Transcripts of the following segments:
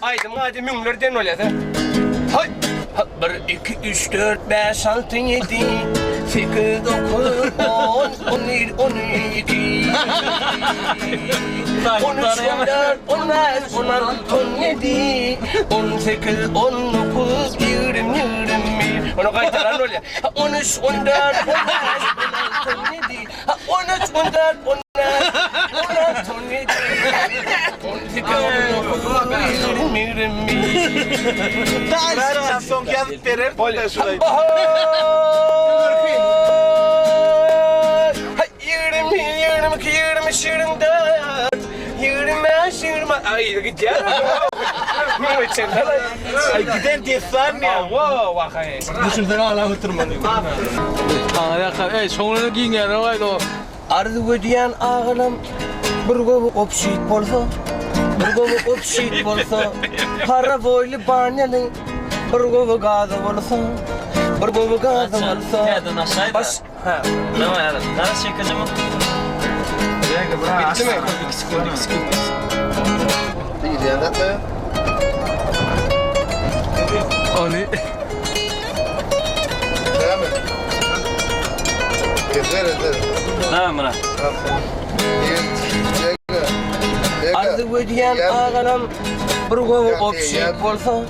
Aydım hadi mümlerden öyle de. Hay. 1, 2, 3, 4, 5, 6, 7, 8, 9, 10, 11, 12, 13, 14, 15, 16, 17, 18, 19, 20, 21. Onu kaytaran öyle. 13, 14, 15, 16, 17, 13, 14, 15, 16, 17, 18, 19, 20, 21. Ver son kıyafet verir. Olha şurayı. 20, 22, 23, 24, 25, 20. Ay gidiyor. Ay giden teslan ya. Wow, wakay. Düşünsene hala oturmanıyor. Ey çoğunluğunu giyin ya ne var o? Ardı ödeyen ağlam bir govu opşit bolsa, bir govu opşit bolsa, para boylu baneli bir govu gazı bolsa, bir govu gazı bolsa. Nereden aşağıda? Baş, ha. Ne var yani? Neresi çekeceğim? Bitti mi? Değil yani de. Onu Devam et. Gezer eder. Tamam Murat. Ardı ödeyen ağlam bir govu opşit bolsa,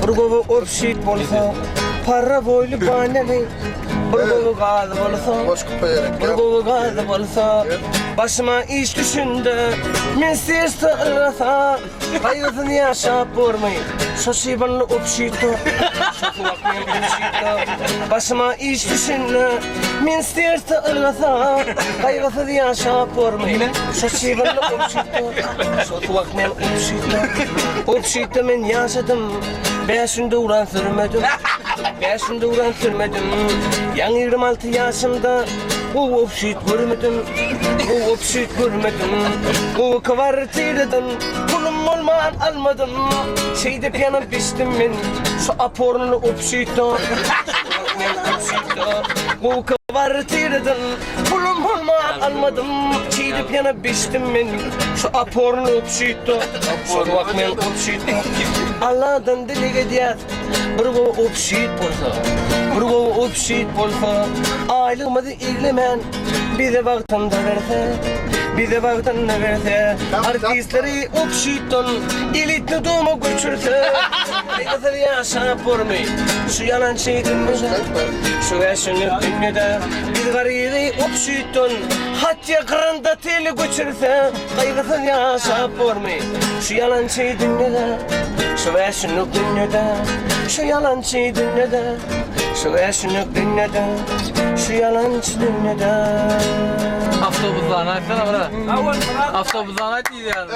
bir govu opşit bolsa, para boylu baneli bir govu gazı bolsa. Boş kupayarak Bir govu gazı bolsa, başıma iş düşündü, men sesli ılgasa, kaygısını yaşap durmayı, şaşıbanlı opşito, şaşıvakmen opşito. Başıma iş düşündü, men sesli ılgasa, kaygısını yaşap durmayı, şaşıbanlı opşito, şaşıvakmen opşito. Opşito men yaşadım, beşinde uğran sürmedim, beşinde uğran sürmedim. Yan 26 yaşımda bu opşit görmedim, bu opşit görmedim. Bu kvartirden pulum olmayan almadım. Şeyde yanım piştim ben, şu apornunu opşito. Bu kvartirden pulum olmayan almadım. Şeyde yanım piştim ben, şu apornunu opşito. Şu vakmen opşito. Allah'tan dili gidiyor, bir bu opşit bolsa, bir bu opşit bolsa. Aylığımızı ilgilemen, bir de vaktinde verse, bir de vaktinde verse. Artistleri opşiton, elitli doğumu göçürse. Kaygısını yaşayıp durmayı, şu yalan şey dinmese, şu yaşını dinmede. Bir garibi opşiton, hatta kırında teli göçürse. Kaygısını yaşayıp durmayı, şu yalan şey dinmede. Şu yaşını dinmede, şu yalan şey dinmede. Şu yaşını dinmede, şu yalancı dinmede. Avtobuslarına açsana bana. Avtobuslarına açıydı yani.